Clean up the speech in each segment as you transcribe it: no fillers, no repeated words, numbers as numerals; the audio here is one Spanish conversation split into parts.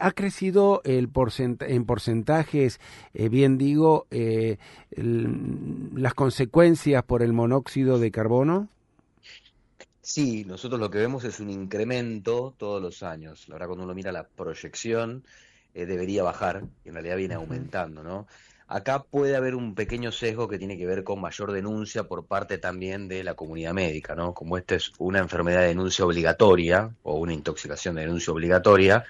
¿Ha crecido en porcentajes, bien digo, las consecuencias por el monóxido de carbono? Sí, nosotros lo que vemos es un incremento todos los años. La verdad, cuando uno mira la proyección, debería bajar, y en realidad viene Ujú. aumentando, ¿no? Acá puede haber un pequeño sesgo que tiene que ver con mayor denuncia por parte también de la comunidad médica, ¿no? Como esta es una enfermedad de denuncia obligatoria o una intoxicación de denuncia obligatoria,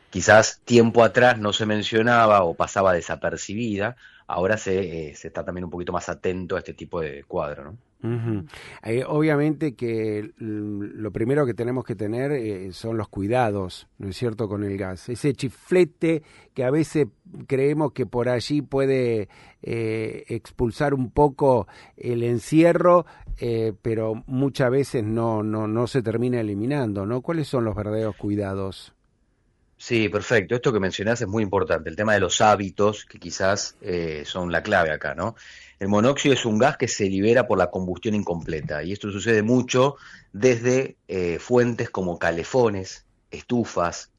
quizás tiempo atrás no se mencionaba o pasaba desapercibida, ahora se está también un poquito más atento a este tipo de cuadro, ¿no? Ujú. Obviamente que lo primero que tenemos que tener son los cuidados, ¿no es cierto?, con el gas. Ese chiflete que a veces creemos que por allí puede expulsar un poco el encierro, pero muchas veces no se termina eliminando, ¿no? ¿Cuáles son los verdaderos cuidados? Sí, perfecto. Esto que mencionás es muy importante, el tema de los hábitos, que quizás son la clave acá, ¿no? El monóxido es un gas que se libera por la combustión incompleta, y esto sucede mucho desde fuentes como calefones, estufas,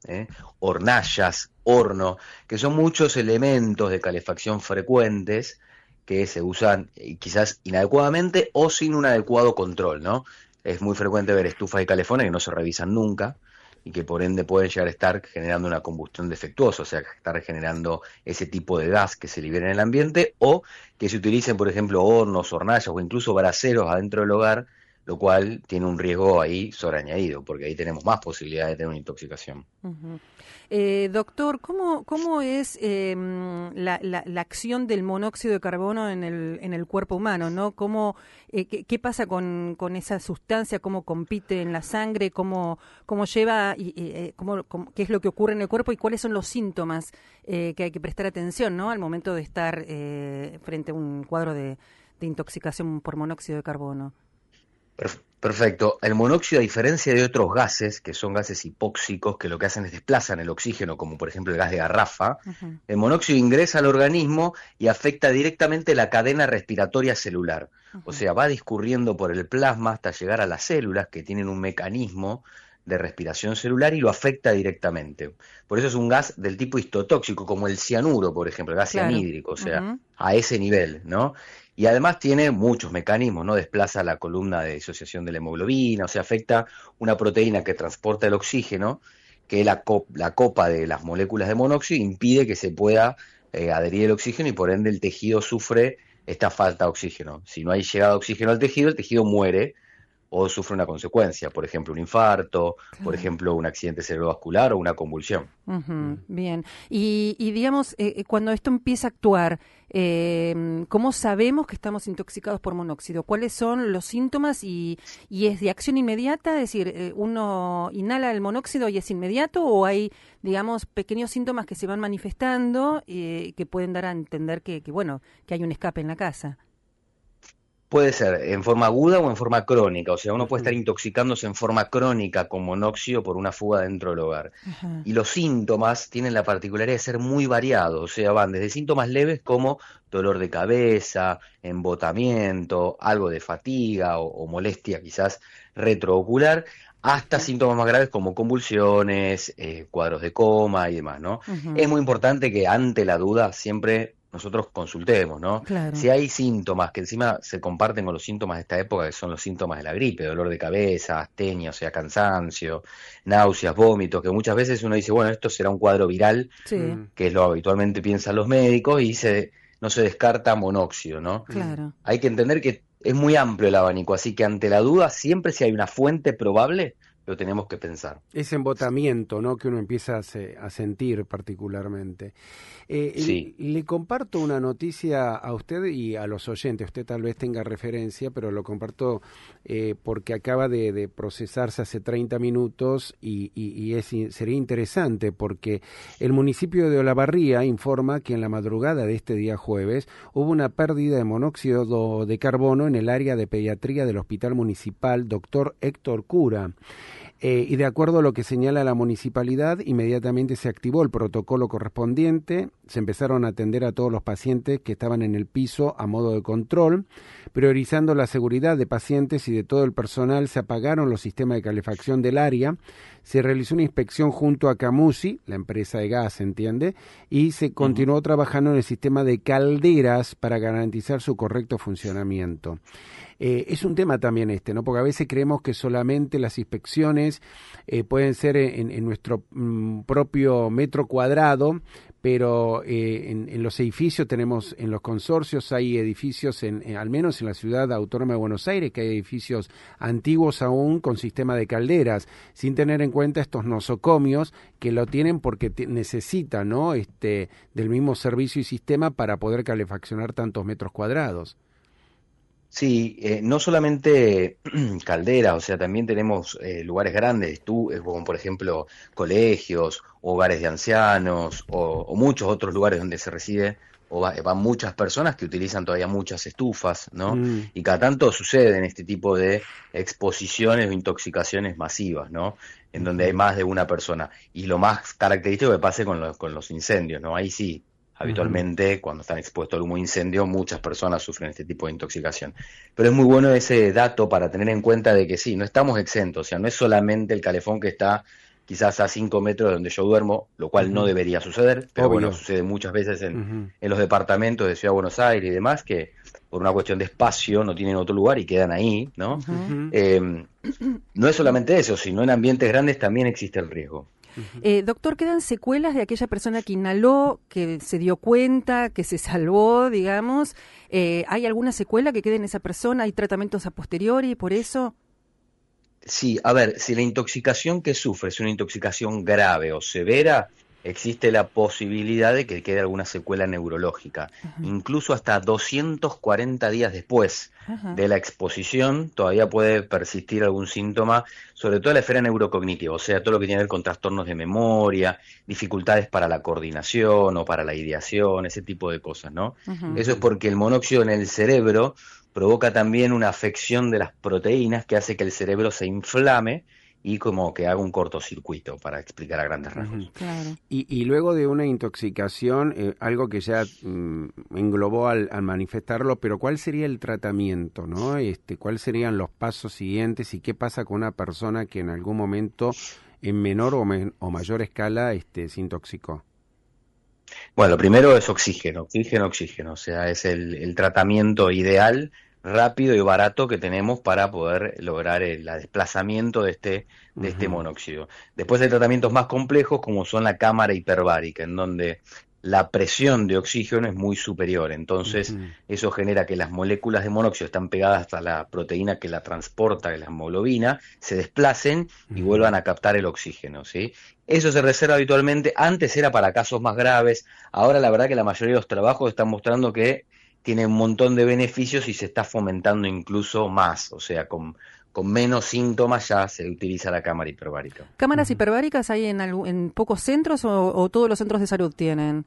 hornallas, horno, que son muchos elementos de calefacción frecuentes que se usan quizás inadecuadamente o sin un adecuado control, ¿no? Es muy frecuente ver estufas y calefones que no se revisan nunca y que por ende pueden llegar a estar generando una combustión defectuosa, o sea, estar generando ese tipo de gas que se libera en el ambiente, o que se utilicen, por ejemplo, hornos, hornallas o incluso braseros adentro del hogar, lo cual tiene un riesgo ahí sobreañadido, porque ahí tenemos más posibilidades de tener una intoxicación. Ujú. Doctor, ¿cómo es la acción del monóxido de carbono en el cuerpo humano, ¿no? ¿Qué pasa con esa sustancia? ¿Cómo compite en la sangre? ¿Cómo lleva? ¿Qué es lo que ocurre en el cuerpo? ¿Y cuáles son los síntomas que hay que prestar atención, ¿no? Al momento de estar frente a un cuadro de intoxicación por monóxido de carbono. Perfecto. El monóxido, a diferencia de otros gases, que son gases hipóxicos, que lo que hacen es desplazan el oxígeno, como por ejemplo el gas de garrafa, Ujú. el monóxido ingresa al organismo y afecta directamente la cadena respiratoria celular. O Ujú. sea, va discurriendo por el plasma hasta llegar a las células, que tienen un mecanismo de respiración celular y lo afecta directamente. Por eso es un gas del tipo histotóxico, como el cianuro, por ejemplo, el gas Claro. cianhídrico, o sea, Ujú. a ese nivel, ¿no? Y además tiene muchos mecanismos, ¿no? Desplaza la columna de disociación de la hemoglobina, o sea, afecta una proteína que transporta el oxígeno, que la copa de las moléculas de monóxido impide que se pueda adherir el oxígeno y por ende el tejido sufre esta falta de oxígeno. Si no hay llegada de oxígeno al tejido, el tejido muere o sufre una consecuencia, por ejemplo, un infarto, por Claro. ejemplo, un accidente cerebrovascular o una convulsión. Ujú, bien. Y digamos, cuando esto empieza a actuar, ¿cómo sabemos que estamos intoxicados por monóxido? ¿Cuáles son los síntomas y es de acción inmediata? Es decir, ¿uno inhala el monóxido y es inmediato o hay, digamos, pequeños síntomas que se van manifestando que pueden dar a entender bueno, que hay un escape en la casa? Puede ser en forma aguda o en forma crónica, o sea, uno puede estar Ujú. intoxicándose en forma crónica con monóxido por una fuga dentro del hogar. Ajá. Y los síntomas tienen la particularidad de ser muy variados, o sea, van desde síntomas leves como dolor de cabeza, embotamiento, algo de fatiga o molestia quizás retroocular, hasta Ujú. síntomas más graves como convulsiones, cuadros de coma y demás, ¿no? Es Ujú. muy importante que ante la duda siempre nosotros consultemos, ¿no? Claro. Si hay síntomas que encima se comparten con los síntomas de esta época, que son los síntomas de la gripe, dolor de cabeza, astenia, o sea, cansancio, náuseas, vómitos, que muchas veces uno dice, bueno, esto será un cuadro viral, Sí, Mm, que es lo habitualmente piensan los médicos, y no se descarta monóxido, ¿no? mm. claro. Hay que entender que es muy amplio el abanico, así que ante la duda, siempre si hay una fuente probable, lo tenemos que pensar. Ese embotamiento, ¿no?, que uno empieza a sentir particularmente. Sí. Le comparto una noticia a usted y a los oyentes. Usted tal vez tenga referencia, pero lo comparto porque acaba de procesarse hace 30 minutos sería interesante porque el municipio de Olavarría informa que en la madrugada de este día jueves hubo una pérdida de monóxido de carbono en el área de pediatría del Hospital Municipal Dr. Héctor Cura. Y de acuerdo a lo que señala la municipalidad, inmediatamente se activó el protocolo correspondiente, se empezaron a atender a todos los pacientes que estaban en el piso a modo de control, priorizando la seguridad de pacientes y de todo el personal. Se apagaron los sistemas de calefacción del área, se realizó una inspección junto a Camusi, la empresa de gas, ¿entiende? Y se continuó trabajando en el sistema de calderas para garantizar su correcto funcionamiento. Es un tema también ¿no? Porque a veces creemos que solamente las inspecciones pueden ser en nuestro propio metro cuadrado, pero en los edificios tenemos, en los consorcios hay edificios, al menos en la ciudad autónoma de Buenos Aires, que hay edificios antiguos aún con sistema de calderas, sin tener en cuenta estos nosocomios que lo tienen porque necesitan, ¿no? Del mismo servicio y sistema para poder calefaccionar tantos metros cuadrados. Sí, no solamente calderas, o sea, también tenemos lugares grandes, como por ejemplo colegios, hogares de ancianos o muchos otros lugares donde se reside o van muchas personas que utilizan todavía muchas estufas, ¿no? Y cada tanto suceden este tipo de exposiciones o intoxicaciones masivas, ¿no? En donde hay más de una persona. Y lo más característico que pase con los incendios, ¿no? Ahí sí. Habitualmente, cuando están expuestos al humo de incendio, muchas personas sufren este tipo de intoxicación. Pero es muy bueno ese dato para tener en cuenta de que sí, no estamos exentos. O sea, no es solamente el calefón que está quizás a 5 metros de donde yo duermo, lo cual no debería suceder, pero Obvio. bueno, sucede muchas veces en los departamentos de Ciudad de Buenos Aires y demás, que por una cuestión de espacio no tienen otro lugar y quedan ahí, ¿no? No es solamente eso, sino en ambientes grandes también existe el riesgo. Doctor, ¿quedan secuelas de aquella persona que inhaló, que se dio cuenta, que se salvó, digamos? ¿Hay alguna secuela que quede en esa persona? ¿Hay tratamientos a posteriori por eso? Sí, a ver, si la intoxicación que sufre es una intoxicación grave o severa, existe la posibilidad de que quede alguna secuela neurológica. Incluso hasta 240 días después de la exposición todavía puede persistir algún síntoma, sobre todo en la esfera neurocognitiva, o sea, todo lo que tiene que ver con trastornos de memoria, dificultades para la coordinación o para la ideación, ese tipo de cosas, ¿no? Eso es porque el monóxido en el cerebro provoca también una afección de las proteínas que hace que el cerebro se inflame y como que haga un cortocircuito, para explicar a grandes rasgos. Claro. Y luego de una intoxicación, algo que ya englobó al manifestarlo, pero ¿cuál sería el tratamiento, no? ¿Cuáles serían los pasos siguientes y qué pasa con una persona que en algún momento, en menor o mayor escala, se intoxicó? Bueno, lo primero es oxígeno, oxígeno, o sea, es el tratamiento ideal, rápido y barato que tenemos para poder lograr el desplazamiento de este monóxido. Después hay tratamientos más complejos como son la cámara hiperbárica, en donde la presión de oxígeno es muy superior, entonces eso genera que las moléculas de monóxido están pegadas a la proteína que la transporta, que es la hemoglobina, se desplacen y vuelvan a captar el oxígeno, ¿sí? Eso se reserva habitualmente, antes era para casos más graves, ahora la verdad que la mayoría de los trabajos están mostrando que tiene un montón de beneficios y se está fomentando incluso más, o sea, con menos síntomas ya se utiliza la cámara hiperbárica. ¿Cámaras hiperbáricas hay en pocos centros o todos los centros de salud tienen?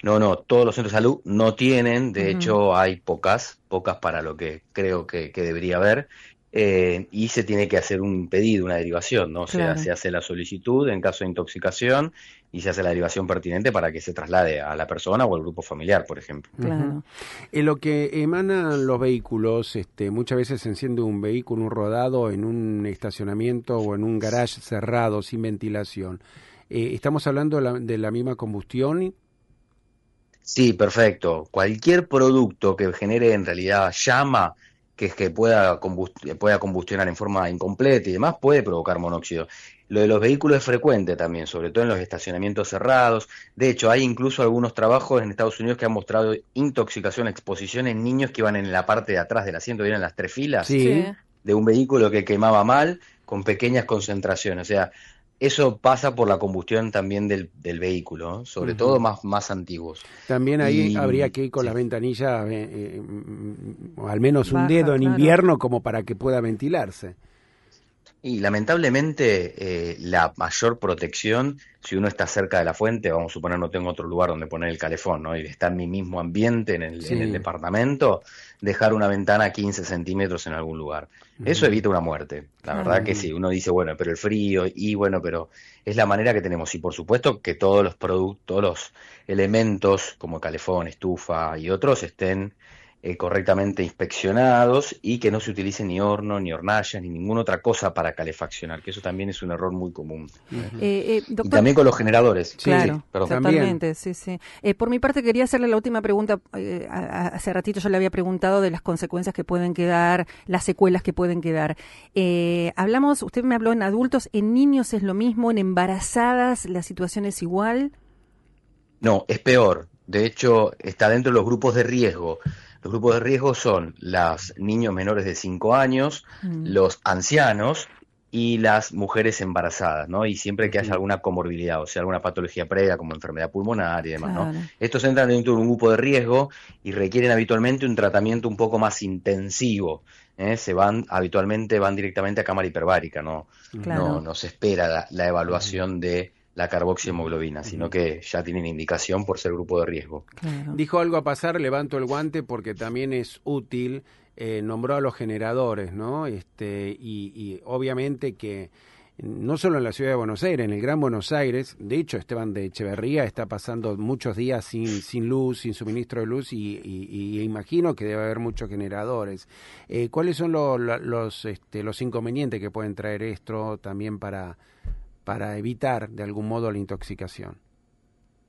No, todos los centros de salud no tienen, de hecho hay pocas para lo que creo que debería haber, y se tiene que hacer un pedido, una derivación, ¿no? O sea, se hace la solicitud en caso de intoxicación y se hace la derivación pertinente para que se traslade a la persona o al grupo familiar, por ejemplo. Claro. En lo que emanan los vehículos, muchas veces se enciende un vehículo, un rodado en un estacionamiento o en un garage cerrado, sin ventilación. ¿Estamos hablando de la misma combustión? Sí, perfecto. Cualquier producto que genere en realidad llama, que pueda combustionar en forma incompleta y demás, puede provocar monóxido. Lo de los vehículos es frecuente también, sobre todo en los estacionamientos cerrados. De hecho, hay incluso algunos trabajos en Estados Unidos que han mostrado intoxicación, exposición en niños que iban en la parte de atrás del asiento, ¿vieron las 3 filas? Sí. De un vehículo que quemaba mal, con pequeñas concentraciones. O sea, eso pasa por la combustión también del vehículo, ¿no? Sobre todo más antiguos. También ahí habría que ir con las ventanillas, o al menos un dedo en invierno, como para que pueda ventilarse. Y lamentablemente la mayor protección, si uno está cerca de la fuente, vamos a suponer no tengo otro lugar donde poner el calefón, ¿no? Y está en mi mismo ambiente, en el Sí. departamento, dejar una ventana a 15 centímetros en algún lugar. Eso Ujú. evita una muerte. La verdad Claro. que sí, uno dice, bueno, pero el frío, y bueno, pero es la manera que tenemos. Y por supuesto que todos los productos, todos los elementos como calefón, estufa y otros estén correctamente inspeccionados y que no se utilice ni horno, ni hornallas, ni ninguna otra cosa para calefaccionar, que eso también es un error muy común. Ujú. Y Doctor, también con los generadores. Sí, Sí, claro, perdón. también. totalmente, sí, sí. Por mi parte quería hacerle la última pregunta. Hace ratito yo le había preguntado de las consecuencias que pueden quedar, las secuelas que pueden quedar. Usted me habló en adultos, en niños es lo mismo, en embarazadas la situación es igual. No, es peor. De hecho, está dentro de los grupos de riesgo. Los grupos de riesgo son los niños menores de 5 años, Mm, los ancianos y las mujeres embarazadas, ¿no? Y siempre que haya Ujú. alguna comorbilidad, o sea, alguna patología previa como enfermedad pulmonar y demás, ¿no? claro, Estos entran dentro de un grupo de riesgo y requieren habitualmente un tratamiento un poco más intensivo. Habitualmente van directamente a cámara hiperbárica, ¿no? Ujú. claro, No se espera la Ujú. evaluación de la carboxihemoglobina, sino Ujú. que ya tienen indicación por ser grupo de riesgo. claro. Dijo algo a pasar, levanto el guante porque también es útil. Nombró a los generadores, ¿no? Y obviamente que no solo en la ciudad de Buenos Aires, en el Gran Buenos Aires, de hecho Esteban de Echeverría está pasando muchos días sin luz, sin suministro de luz y imagino que debe haber muchos generadores. ¿Cuáles son los inconvenientes que pueden traer esto también para evitar de algún modo la intoxicación?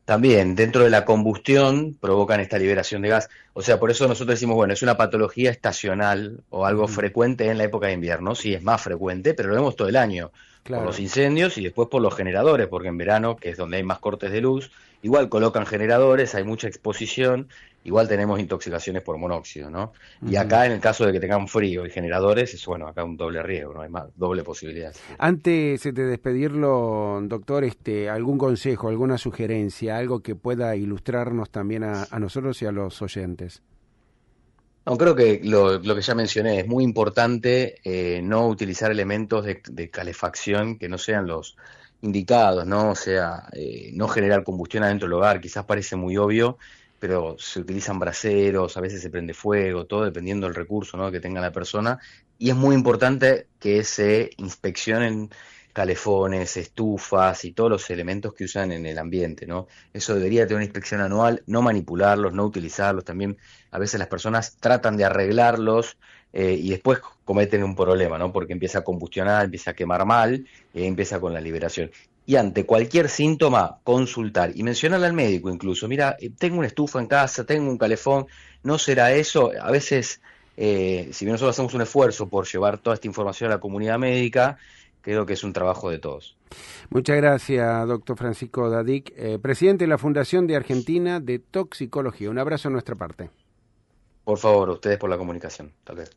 También dentro de la combustión provocan esta liberación de gas. O sea, por eso nosotros decimos, bueno, es una patología estacional o algo Ujú. frecuente en la época de invierno. Sí, es más frecuente, pero lo vemos todo el año. Por los Claro. incendios y después por los generadores, porque en verano, que es donde hay más cortes de luz, igual colocan generadores, hay mucha exposición, igual tenemos intoxicaciones por monóxido, ¿no? Y Ujú. acá en el caso de que tengan frío y generadores, es bueno, acá un doble riesgo, ¿no? Hay más, doble posibilidad. Si quiere. Antes de despedirlo, doctor, algún consejo, alguna sugerencia, algo que pueda ilustrarnos también a nosotros y a los oyentes. No, creo que lo que ya mencioné es muy importante no utilizar elementos de calefacción que no sean los indicados, ¿no? O sea, no generar combustión adentro del hogar, quizás parece muy obvio, pero se utilizan braseros, a veces se prende fuego, todo dependiendo del recurso, ¿no? que tenga la persona. Y es muy importante que se inspeccionen calefones, estufas y todos los elementos que usan en el ambiente, ¿no? Eso debería tener una inspección anual, no manipularlos, no utilizarlos. También a veces las personas tratan de arreglarlos y después cometen un problema, ¿no? Porque empieza a combustionar, empieza a quemar mal y empieza con la liberación. Y ante cualquier síntoma, consultar y mencionarle al médico incluso, mira, tengo una estufa en casa, tengo un calefón, ¿no será eso? A veces, si bien nosotros hacemos un esfuerzo por llevar toda esta información a la comunidad médica, creo que es un trabajo de todos. Muchas gracias, doctor Francisco Dadic, presidente de la Fundación de Argentina de Toxicología. Un abrazo a nuestra parte. Por favor, ustedes por la comunicación. Tal vez.